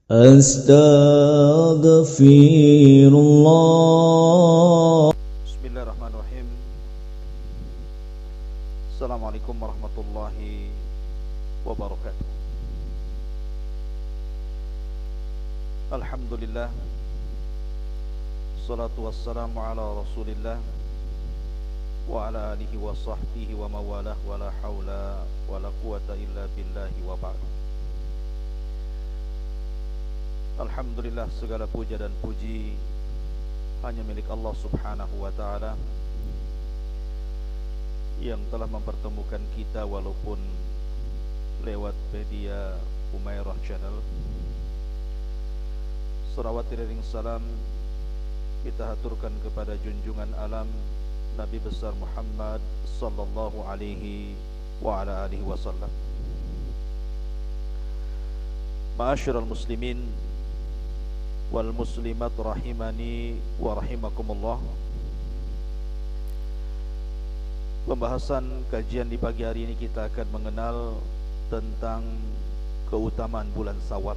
Astaghfirullah. Bismillahirrahmanirrahim. Assalamualaikum warahmatullahi wabarakatuh. Alhamdulillah, salatu wassalamu ala rasulillah wa ala alihi wa sahbihi wa mawalah, wa la hawla wa la quwata illa billahi wa ba'du. Alhamdulillah, segala puja dan puji hanya milik Allah subhanahu wa ta'ala yang telah mempertemukan kita walaupun lewat media Umairah Channel. Salawat dan salam kita haturkan kepada junjungan alam Nabi besar Muhammad sallallahu alaihi wa ala alihi wasallam. Ma'asyiral muslimin wal muslimat rahimani wa rahimakumullah. Pembahasan kajian di pagi hari ini kita akan mengenal tentang keutamaan bulan Syawal.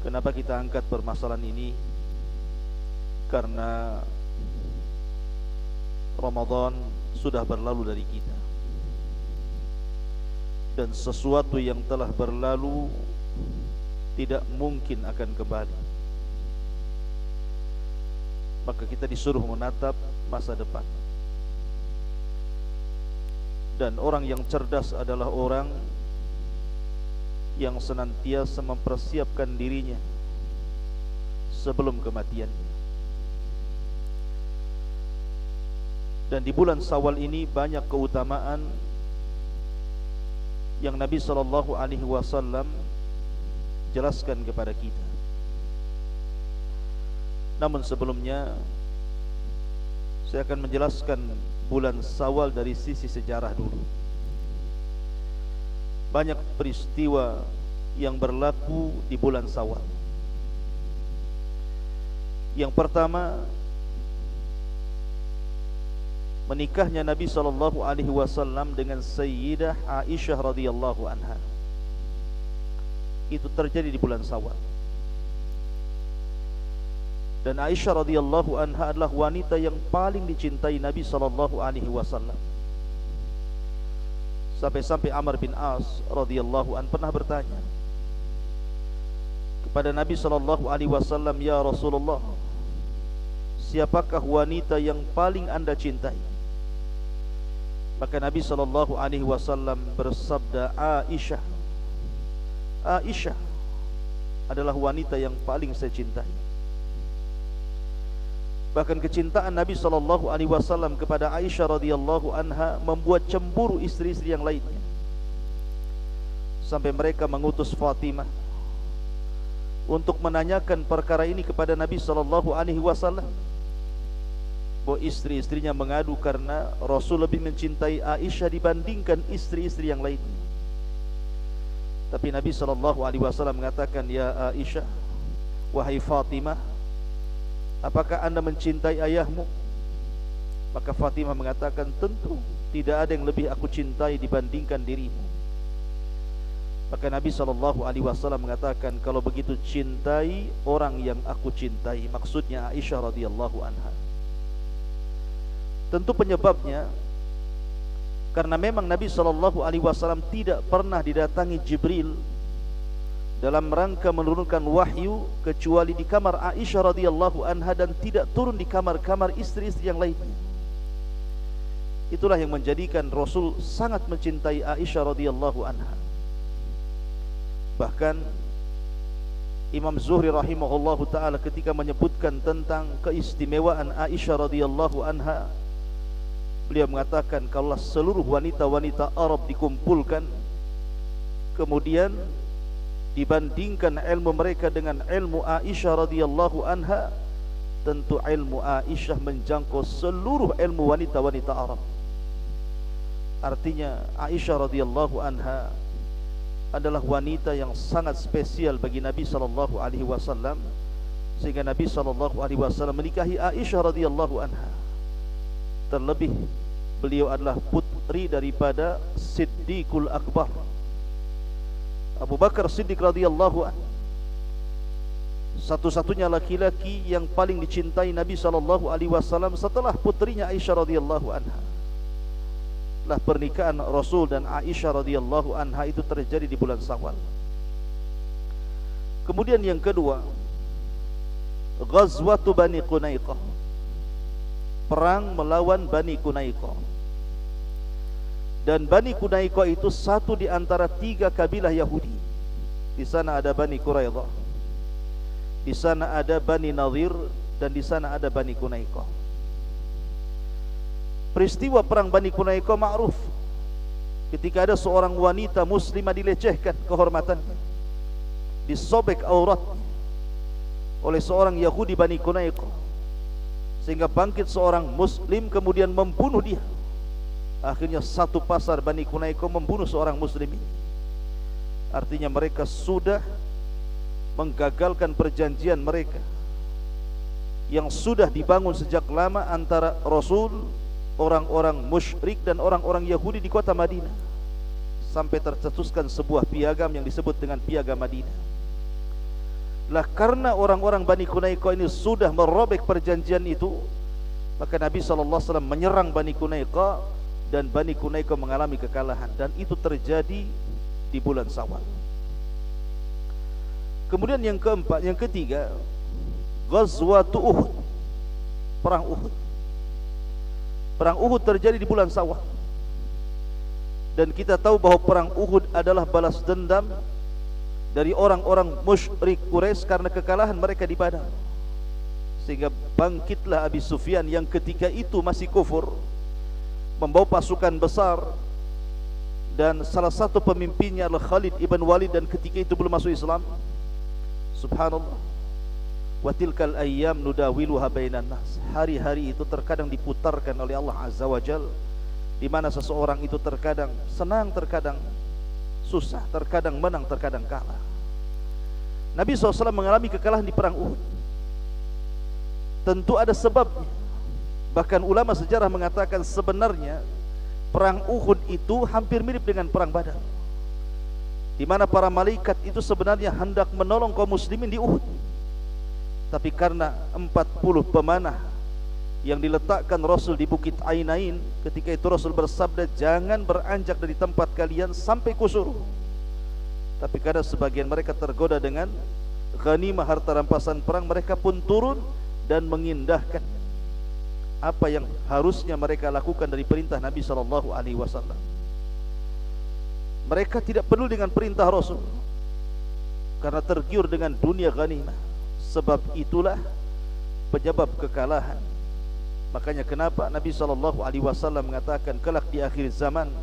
Kenapa kita angkat permasalahan ini? Karena Ramadan sudah berlalu dari kita, dan sesuatu yang telah berlalu tidak mungkin akan kembali. Maka kita disuruh menatap masa depan. Dan orang yang cerdas adalah orang yang senantiasa mempersiapkan dirinya sebelum kematiannya. Dan di bulan Syawal ini banyak keutamaan yang Nabi SAW jelaskan kepada kita. Namun sebelumnya saya akan menjelaskan bulan Syawal dari sisi sejarah dulu. Banyak peristiwa yang berlaku di bulan Syawal. Yang pertama, menikahnya Nabi SAW dengan Sayyidah Aisyah radhiyallahu anha. Itu terjadi di bulan Syawal. Dan Aisyah radhiyallahu anha adalah wanita yang paling dicintai Nabi SAW. Sampai-sampai Amr bin As radhiyallahu anhu pernah bertanya kepada Nabi SAW, "Ya Rasulullah, siapakah wanita yang paling Anda cintai?" Maka Nabi SAW bersabda, Aisyah. Aisyah adalah wanita yang paling saya cintai. Bahkan kecintaan Nabi SAW kepada Aisyah radhiyallahu anha membuat cemburu istri-istri yang lainnya, sampai mereka mengutus Fatimah untuk menanyakan perkara ini kepada Nabi SAW. Bahwa istri-istrinya mengadu karena Rasul lebih mencintai Aisyah dibandingkan istri-istri yang lainnya. Tapi Nabi SAW mengatakan, "Ya Aisyah, wahai Fatimah, apakah Anda mencintai ayahmu?" Maka Fatimah mengatakan, "Tentu, tidak ada yang lebih aku cintai dibandingkan dirimu." Maka Nabi SAW mengatakan, "Kalau begitu cintai orang yang aku cintai." Maksudnya Aisyah radhiyallahu anha. Tentu penyebabnya karena memang Nabi SAW tidak pernah didatangi Jibril dalam rangka menurunkan wahyu kecuali di kamar Aisyah radhiyallahu anha, dan tidak turun di kamar-kamar istri-istri yang lainnya. Itulah yang menjadikan Rasul sangat mencintai Aisyah radhiyallahu anha. Bahkan Imam Zuhri rahimahullahu ta'ala ketika menyebutkan tentang keistimewaan Aisyah radhiyallahu anha, beliau mengatakan, kalau seluruh wanita-wanita Arab dikumpulkan, kemudian dibandingkan ilmu mereka dengan ilmu Aisyah radhiyallahu anha, tentu ilmu Aisyah menjangkau seluruh ilmu wanita-wanita Arab. Artinya Aisyah radhiyallahu anha adalah wanita yang sangat spesial bagi Nabi SAW, sehingga Nabi SAW menikahi Aisyah radhiyallahu anha. Terlebih beliau adalah putri daripada Siddiqul Akbar, Abu Bakar Siddiq radhiyallahu anhu, satu-satunya laki-laki yang paling dicintai Nabi SAW setelah putrinya Aisyah radhiyallahu anha. Lah pernikahan Rasul dan Aisyah radhiyallahu anha itu terjadi di bulan Syawal. Kemudian yang kedua, Ghazwatu Bani Qunaiqah, perang melawan Bani Qunaiqah. Dan Bani Qunaiqah itu satu di antara 3 kabilah Yahudi. Di sana ada Bani Quraidah, di sana ada Bani Nadhir, dan di sana ada Bani Qunaiqah. Peristiwa perang Bani Qunaiqah ma'ruf. Ketika ada seorang wanita muslimah dilecehkan kehormatannya, disobek auratnya oleh seorang Yahudi Bani Qunaiqah, sehingga bangkit seorang muslim kemudian membunuh dia. Akhirnya satu pasar Bani Qunaiqah membunuh seorang muslim ini. Artinya mereka sudah menggagalkan perjanjian mereka yang sudah dibangun sejak lama antara Rasul, orang-orang musyrik dan orang-orang Yahudi di kota Madinah, sampai tercetuskan sebuah piagam yang disebut dengan Piagam Madinah. Lah karena orang-orang Bani Qunaiqah ini sudah merobek perjanjian itu, maka Nabi SAW menyerang Bani Qunaiqah, dan Bani Qunaiqah mengalami kekalahan, dan itu terjadi di bulan Syawal. Kemudian yang keempat, yang ketiga, Ghazwatu Uhud, perang Uhud. Perang Uhud terjadi di bulan Syawal. Dan kita tahu bahwa perang Uhud adalah balas dendam dari orang-orang musyrik Quraisy karena kekalahan mereka di Badar. Sehingga bangkitlah Abi Sufyan yang ketika itu masih kufur, membawa pasukan besar, dan salah satu pemimpinnya adalah Khalid ibn Walid, dan ketika itu belum masuk Islam. Subhanallah. Wa tilkal ayyam nudawiluha bainan nas. Hari-hari itu terkadang diputarkan oleh Allah Azza wa Jal, di mana seseorang itu terkadang senang, terkadang susah, terkadang menang, terkadang kalah. Nabi SAW mengalami kekalahan di perang Uhud. Tentu ada sebabnya. Bahkan ulama sejarah mengatakan sebenarnya perang Uhud itu hampir mirip dengan perang Badar, di mana para malaikat itu sebenarnya hendak menolong kaum muslimin di Uhud, tapi karena 40 pemanah yang diletakkan Rasul di Bukit Ainain, ketika itu Rasul bersabda, jangan beranjak dari tempat kalian sampai kusur. Tapi karena sebagian mereka tergoda dengan ghanimah harta rampasan perang, mereka pun turun dan mengindahkan apa yang harusnya mereka lakukan dari perintah Nabi SAW. Mereka tidak peduli dengan perintah Rasul karena tergiur dengan dunia ghanimah. Sebab itulah penyebab kekalahan. Makanya kenapa Nabi SAW mengatakan kelak di akhir zaman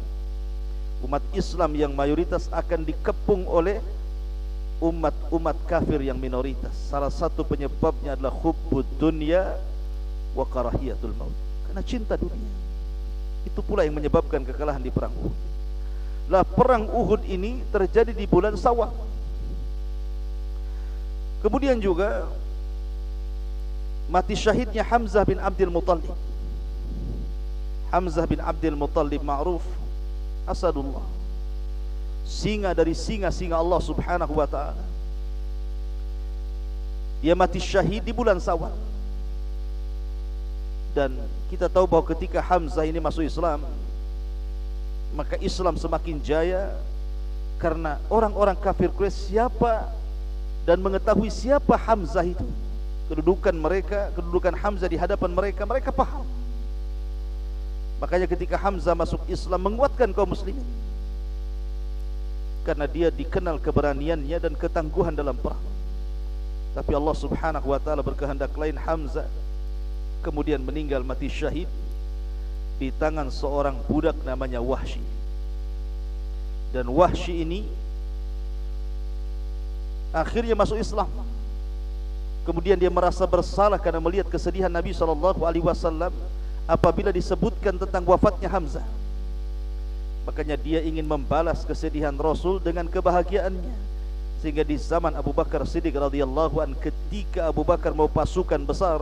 umat Islam yang mayoritas akan dikepung oleh umat-umat kafir yang minoritas. Salah satu penyebabnya adalah hubbud dunya wa karahiyatul maut, karena cinta dunia. Itu pula yang menyebabkan kekalahan di perang Uhud. Lah perang Uhud ini terjadi di bulan Syawal. Kemudian juga mati syahidnya Hamzah bin Abdul Muttalib. Hamzah bin Abdul Muttalib ma'ruf Asadullah, singa dari singa-singa Allah Subhanahu wa ta'ala. Dia mati syahid di bulan Syawal. Dan kita tahu bahwa ketika Hamzah ini masuk Islam, maka Islam semakin jaya, karena orang-orang kafir Quraisy siapa dan mengetahui siapa Hamzah itu, kedudukan mereka, kedudukan Hamzah di hadapan mereka, mereka paham. Makanya ketika Hamzah masuk Islam, menguatkan kaum muslimin, karena dia dikenal keberaniannya dan ketangguhan dalam perang. Tapi Allah Subhanahu wa ta'ala berkehendak lain. Hamzah kemudian meninggal mati syahid di tangan seorang budak namanya Wahsy. Dan Wahsy ini akhirnya masuk Islam. Kemudian dia merasa bersalah karena melihat kesedihan Nabi SAW apabila disebutkan tentang wafatnya Hamzah. Makanya dia ingin membalas kesedihan Rasul dengan kebahagiaannya. Sehingga di zaman Abu Bakar Siddiq radhiyallahu an, ketika Abu Bakar mau pasukan besar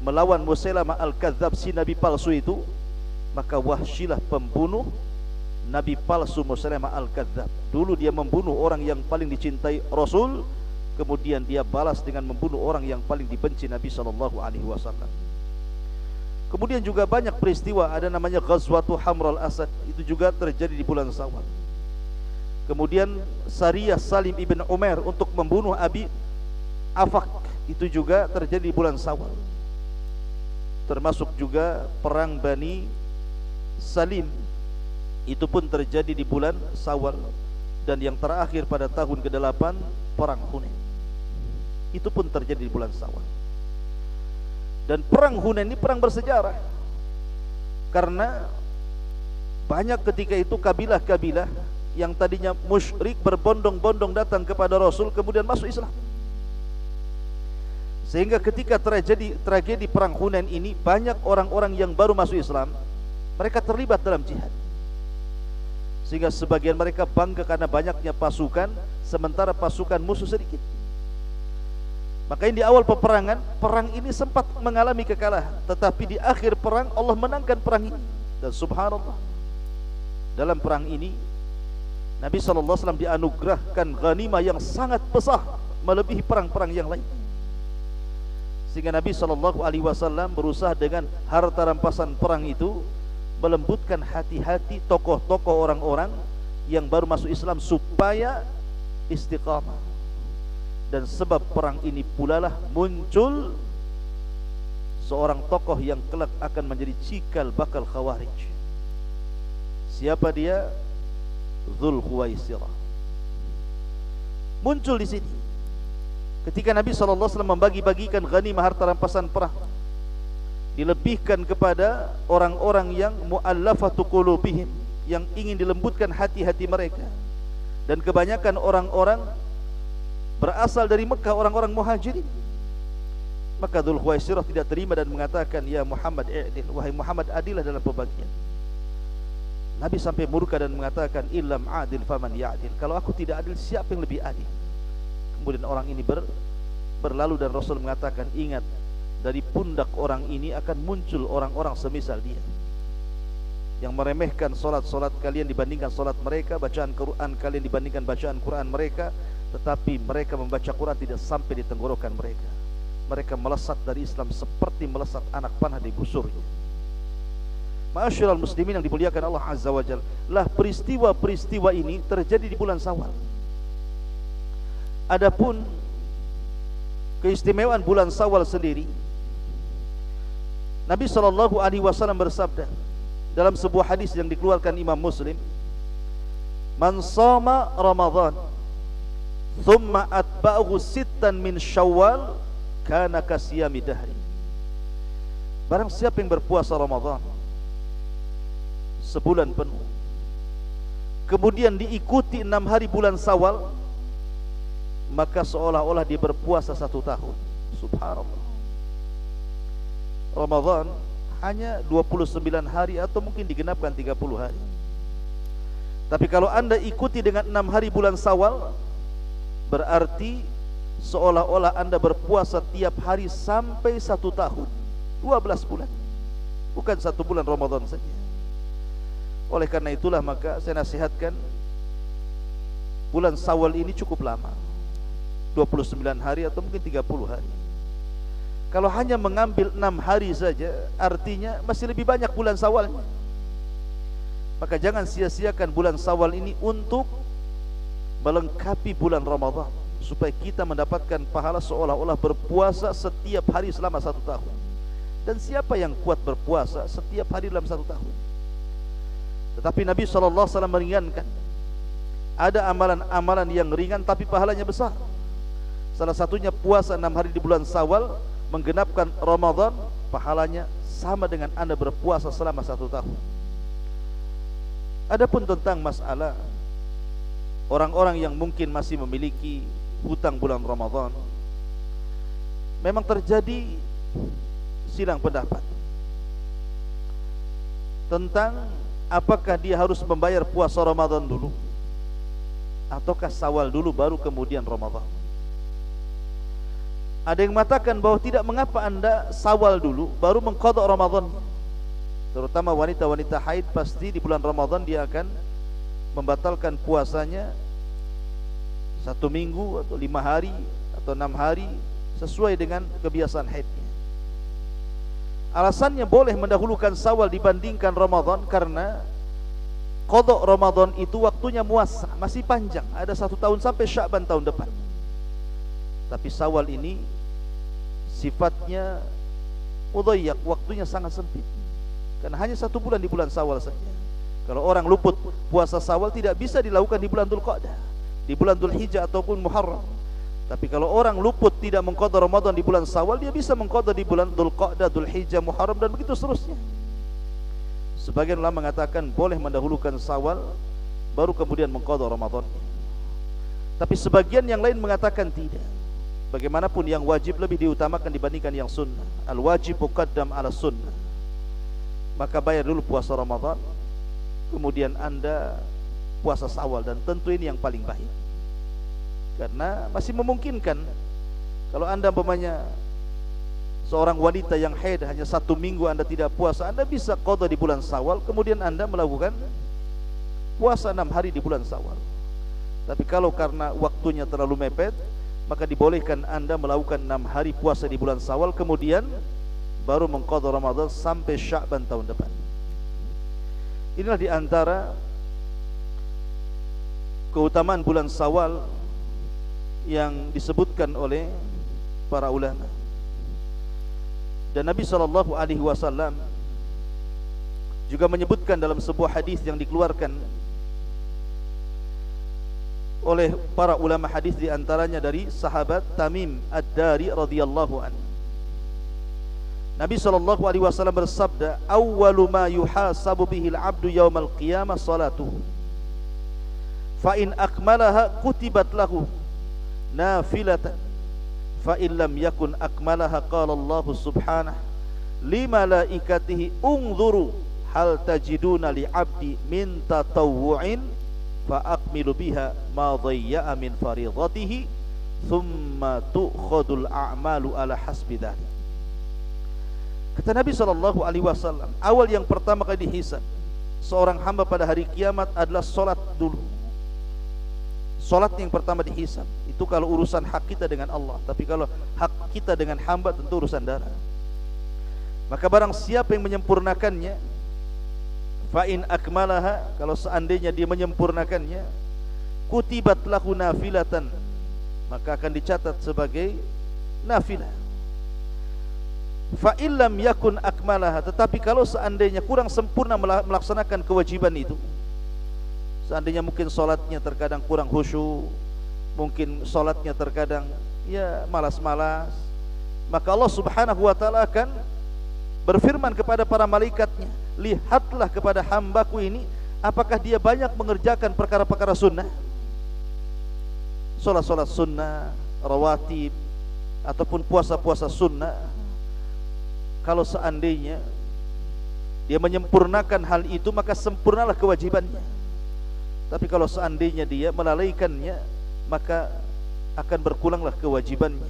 melawan Musailamah al-Kadzdzab, si nabi palsu itu, maka Wahsyilah pembunuh Nabi palsu Musailamah al-Kadzdzab. Dulu dia membunuh orang yang paling dicintai Rasul, kemudian dia balas dengan membunuh orang yang paling dibenci Nabi SAW. Kemudian juga banyak peristiwa, ada namanya Ghazwatu Hamral Asad, itu juga terjadi di bulan Syawal. Kemudian Sariyah Salim ibn Umar untuk membunuh Abi Afaq, itu juga terjadi di bulan Syawal. Termasuk juga perang Bani Salim, itu pun terjadi di bulan Syawal. Dan yang terakhir pada tahun ke-8 perang Hunain, itu pun terjadi di bulan Syawal. Dan perang Hunain ini perang bersejarah, karena banyak ketika itu kabilah-kabilah yang tadinya musyrik berbondong-bondong datang kepada Rasul, kemudian masuk Islam. Sehingga ketika tragedi perang Hunain ini, banyak orang-orang yang baru masuk Islam, mereka terlibat dalam jihad. Sehingga sebagian mereka bangga karena banyaknya pasukan, sementara pasukan musuh sedikit. Makanya di awal peperangan, perang ini sempat mengalami kekalahan, tetapi di akhir perang Allah menangkan perang ini. Dan subhanallah, dalam perang ini Nabi SAW dianugerahkan ghanimah yang sangat besar, melebihi perang-perang yang lain. Sehingga Nabi SAW berusaha dengan harta rampasan perang itu melembutkan hati-hati tokoh-tokoh orang-orang yang baru masuk Islam supaya istiqamah. Dan sebab perang ini pula lah muncul seorang tokoh yang kelak akan menjadi cikal bakal Khawarij. Siapa dia? Dzul Khuwaisirah. Muncul di sini ketika Nabi SAW membagi-bagikan ghanimah harta rampasan perang, dilebihkan kepada orang-orang yang mu'allafatu qulubihim, yang ingin dilembutkan hati-hati mereka. Dan kebanyakan orang-orang berasal dari Mekah, orang-orang muhajirin. Maka Dzul Khuwaisirah tidak terima dan mengatakan, ya Muhammad i'dil, wahai Muhammad adilah dalam pembagian. Nabi sampai murka dan mengatakan, illam adil faman ya'dil, kalau aku tidak adil siapa yang lebih adil? Kemudian orang ini berlalu dan Rasul mengatakan, ingat, dari pundak orang ini akan muncul orang-orang semisal dia, yang meremehkan solat kalian dibandingkan solat mereka, bacaan Quran kalian dibandingkan bacaan Quran mereka, tetapi mereka membaca Quran tidak sampai di tenggorokan mereka. Mereka melesat dari Islam seperti melesat anak panah di busurnya. Ma'asyiral muslimin yang dimuliakan Allah Azza wa Jalla, lah peristiwa-peristiwa ini terjadi di bulan Syawal. Adapun keistimewaan bulan Syawal sendiri, Nabi SAW bersabda dalam sebuah hadis yang dikeluarkan Imam Muslim, man shoma Ramadan thumma atba'ahu sittan min Syawal kana kasiyami dahri. Barang siapa yang berpuasa Ramadan sebulan penuh, kemudian diikuti 6 hari bulan Syawal, maka seolah-olah dia berpuasa 1 tahun. Subhanallah. Ramadan hanya 29 hari atau mungkin digenapkan 30 hari. Tapi kalau anda ikuti dengan 6 hari bulan Syawal, berarti seolah-olah anda berpuasa tiap hari sampai 1 tahun, 12 bulan, bukan 1 bulan Ramadan saja. Oleh karena itulah maka saya nasihatkan, bulan Syawal ini cukup lama, 29 hari atau mungkin 30 hari. Kalau hanya mengambil 6 hari saja, artinya masih lebih banyak bulan Syawalnya. Maka jangan sia-siakan bulan Syawal ini untuk melengkapi bulan Ramadan, supaya kita mendapatkan pahala seolah-olah berpuasa setiap hari selama 1 tahun. Dan siapa yang kuat berpuasa setiap hari dalam 1 tahun? Tetapi Nabi SAW meringankan. Ada amalan-amalan yang ringan tapi pahalanya besar. Salah satunya puasa 6 hari di bulan Syawal, menggenapkan Ramadan, pahalanya sama dengan anda berpuasa selama 1 tahun. Adapun tentang masalah orang-orang yang mungkin masih memiliki hutang bulan Ramadan, memang terjadi silang pendapat tentang apakah dia harus membayar puasa Ramadan dulu ataukah Syawal dulu baru kemudian Ramadan. Ada yang mengatakan bahwa tidak mengapa anda Syawal dulu baru mengqadha Ramadan. Terutama wanita-wanita haid, pasti di bulan Ramadan dia akan membatalkan puasanya 1 minggu atau 5 hari atau 6 hari sesuai dengan kebiasaan haidnya. Alasannya boleh mendahulukan Syawal dibandingkan Ramadan karena qada Ramadan itu waktunya muasa, masih panjang, ada 1 tahun sampai Sya'ban tahun depan. Tapi Syawal ini sifatnya mudayyak, waktunya sangat sempit, karena hanya 1 bulan di bulan Syawal saja. Kalau orang luput puasa Syawal tidak bisa dilakukan di bulan Dzulqa'dah, di bulan Dzulhijjah ataupun Muharram. Tapi kalau orang luput tidak mengqada Ramadan di bulan Syawal, dia bisa mengqada di bulan Dzulqa'dah, Dzulhijjah, Muharram, dan begitu seterusnya. Sebagian ulama mengatakan boleh mendahulukan Syawal baru kemudian mengqada Ramadan. Tapi sebagian yang lain mengatakan tidak. Bagaimanapun yang wajib lebih diutamakan dibandingkan yang sunnah. Al-wajib muqaddam ala sunnah. Maka bayar dulu puasa Ramadan, kemudian Anda puasa Syawal, dan tentu ini yang paling baik. Karena masih memungkinkan kalau Anda umpamanya seorang wanita yang haid hanya 1 minggu Anda tidak puasa, Anda bisa qada di bulan Syawal, kemudian Anda melakukan puasa 6 hari di bulan Syawal. Tapi kalau karena waktunya terlalu mepet, maka dibolehkan Anda melakukan 6 hari puasa di bulan Syawal, kemudian baru mengqada Ramadan sampai Sya'ban tahun depan. Inilah di antara keutamaan bulan Syawal yang disebutkan oleh para ulama. Dan Nabi SAW juga menyebutkan dalam sebuah hadis yang dikeluarkan oleh para ulama hadis, di antaranya dari sahabat Tamim Ad-Dari radhiyallahu anhu. Nabi SAW bersabda, "Awwalu ma yuhasabu bihi al-'abdu yaumal qiyamah salatuhu. Fa in akmalaha kutibat lahu nafilatan. Fa in lam yakun akmalaha qala Allah subhanahu li malaikatihi unzuru hal tajiduna li 'abdi min tatawwu'in fa akmilu biha ma dhayya'a min faridatihi thumma tu'khadul a'malu ala hasbi dhalik." Kata Nabi SAW, awal yang pertama kali dihisab seorang hamba pada hari kiamat adalah solat dulu. Solat yang pertama dihisab. Itu kalau urusan hak kita dengan Allah. Tapi kalau hak kita dengan hamba, tentu urusan darah. Maka barang siapa yang menyempurnakannya, fa in akmalaha, kalau seandainya dia menyempurnakannya, kutibat lahu nafilatan, maka akan dicatat sebagai nafilah. Fa in lam yakun akmalaha, tetapi kalau seandainya kurang sempurna melaksanakan kewajiban itu, seandainya mungkin solatnya terkadang kurang khusyuk, mungkin solatnya terkadang ya malas-malas, maka Allah Subhanahu wa ta'ala akan berfirman kepada para malaikatnya, lihatlah kepada hambaku ini, apakah dia banyak mengerjakan perkara-perkara sunnah, solat-solat sunnah, rawatib, ataupun puasa-puasa sunnah. Kalau seandainya dia menyempurnakan hal itu, maka sempurnalah kewajibannya. Tapi kalau seandainya dia melalaikannya, maka akan berkuranglah kewajibannya,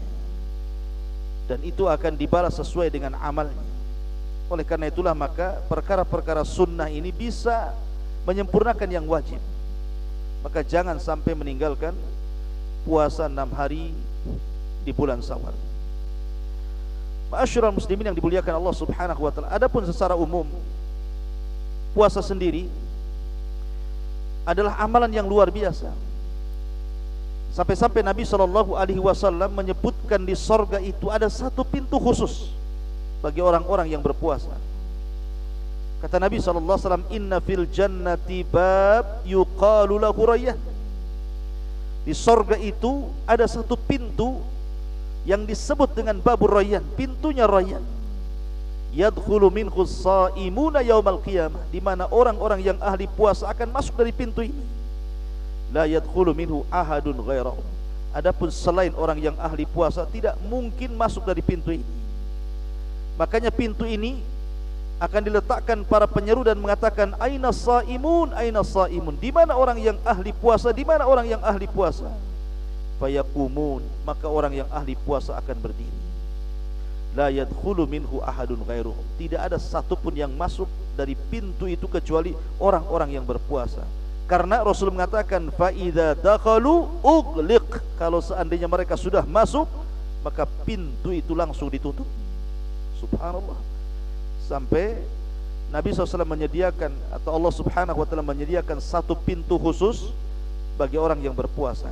dan itu akan dibalas sesuai dengan amalnya. Oleh karena itulah maka perkara-perkara sunnah ini bisa menyempurnakan yang wajib. Maka jangan sampai meninggalkan puasa 6 hari di bulan Syawal. Ma'asyiral muslimin yang dimuliakan Allah Subhanahu wa ta'ala, adapun secara umum puasa sendiri adalah amalan yang luar biasa. Sampai-sampai Nabi SAW menyebutkan di sorga itu ada 1 pintu khusus bagi orang-orang yang berpuasa. Kata Nabi SAW, "Inna fil jannati bab yuqalu lahu rayyan." Di sorga itu ada 1 pintu yang disebut dengan babur rayyan, pintunya rayyan. Yadkhulu minhu shaimuna yaumal qiyamah, di mana orang-orang yang ahli puasa akan masuk dari pintu ini. La yadkhulu minhu ahadun ghairahu. Adapun selain orang yang ahli puasa tidak mungkin masuk dari pintu ini. Makanya pintu ini akan diletakkan para penyeru dan mengatakan, "Aina shaimun, aina shaimun?" Di mana orang yang ahli puasa? Di mana orang yang ahli puasa? Fayaqumun, maka orang yang ahli puasa akan berdiri. La yadkhulu minhu ahadun ghairuhu. Tidak ada satupun yang masuk dari pintu itu kecuali orang-orang yang berpuasa. Karena Rasul mengatakan fa idza dakhalu ughliq, kalau seandainya mereka sudah masuk maka pintu itu langsung ditutup. Subhanallah. Sampai Nabi SAW menyediakan, atau Allah Subhanahu wa ta'ala menyediakan satu pintu khusus bagi orang yang berpuasa.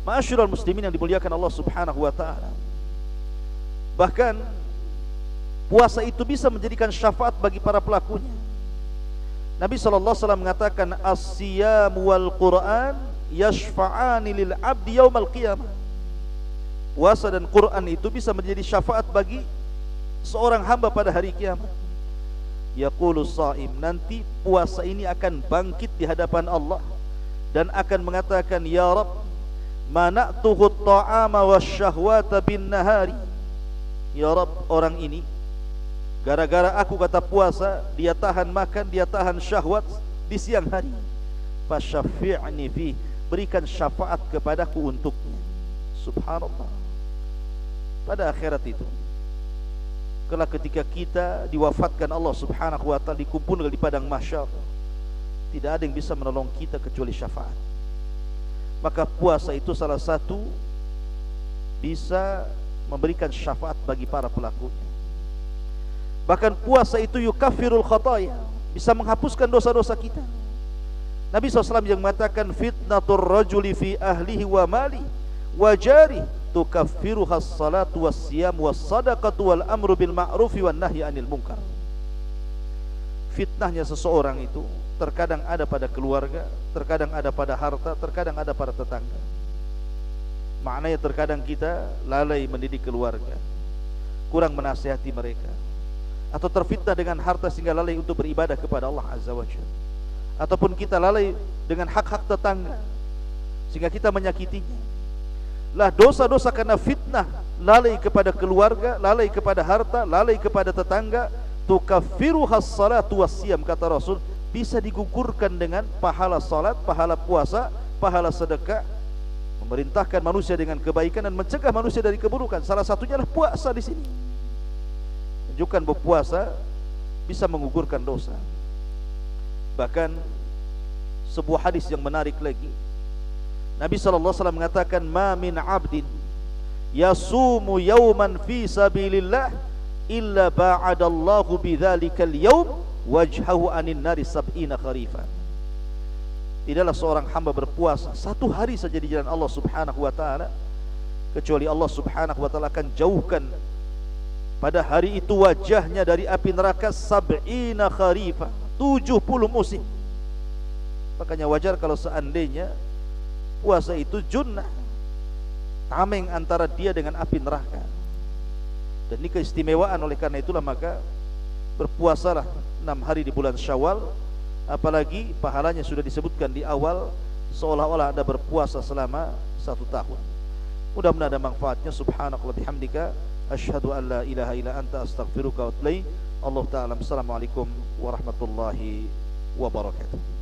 Ma'asyiral muslimin yang dimuliakan Allah Subhanahu wa ta'ala, bahkan puasa itu bisa menjadikan syafaat bagi para pelakunya. Nabi SAW mengatakan as-siyam wal Qur'an yashfa'ani lil abdi yaumal qiyamah. Puasa dan Quran itu bisa menjadi syafaat bagi seorang hamba pada hari kiamat. Yaqulu shaim, nanti puasa ini akan bangkit di hadapan Allah dan akan mengatakan, ya Rabb, mana'tuhu at-ta'ama wasyahwata bin nahari. Ya Rabb, orang ini gara-gara aku kata puasa, dia tahan makan, dia tahan syahwat di siang hari. Fasyafi'ni fi, berikan syafaat kepadaku untuknya. Subhanallah. Pada akhirat itu, kelak ketika kita diwafatkan Allah Subhanahu wa ta'ala, dikumpulkan di padang mahsyar, tidak ada yang bisa menolong kita kecuali syafaat. Maka puasa itu salah satu bisa memberikan syafaat bagi para pelakunya. Bahkan puasa itu yukaffirul khataya, bisa menghapuskan dosa-dosa kita. Nabi SAW yang mengatakan fitnatur rajuli fi ahlihi wa mali wa jari tukaffiruha as-salatu was-siyam was-sadaqatu wal amru bil ma'rufi wan nahyi 'anil munkar. Fitnahnya seseorang itu terkadang ada pada keluarga, terkadang ada pada harta, terkadang ada pada tetangga. Maknanya terkadang kita lalai mendidik keluarga, kurang menasihati mereka, atau terfitnah dengan harta sehingga lalai untuk beribadah kepada Allah Azza wa Jalla, ataupun kita lalai dengan hak-hak tetangga sehingga kita menyakitinya. Lah dosa-dosa karena fitnah, lalai kepada keluarga, lalai kepada harta, lalai kepada tetangga, tukaffiruhas salatu wassiyam, kata Rasul, bisa digugurkan dengan pahala salat, pahala puasa, pahala sedekah, memerintahkan manusia dengan kebaikan dan mencegah manusia dari keburukan. Salah satunya adalah puasa di sini. Menunjukkan bahwa puasa bisa menggugurkan dosa. Bahkan sebuah hadis yang menarik lagi, Nabi SAW mengatakan, ma min abdin yasumu yawman fi sabilillah illa ba'adallahu bidzalikal yawm wajhahu anin nari sab'ina kharifan. Tidaklah seorang hamba berpuasa satu hari saja di jalan Allah Subhanahu wa ta'ala, kecuali Allah Subhanahu wa ta'ala akan jauhkan pada hari itu wajahnya dari api neraka sab'ina kharifan, 70 musim. Makanya wajar kalau seandainya puasa itu junnah, tameng antara dia dengan api neraka. Dan ini keistimewaan, oleh karena itulah maka berpuasalah 6 hari di bulan Syawal, apalagi pahalanya sudah disebutkan di awal, seolah-olah Anda berpuasa selama 1 tahun. Mudah-mudahan ada manfaatnya. Subhanakallah bihamdika, asyhadu an la ilaha illa anta, astaghfiruka wa atubu ilaik. Allah ta'ala. Assalamualaikum warahmatullahi wabarakatuh.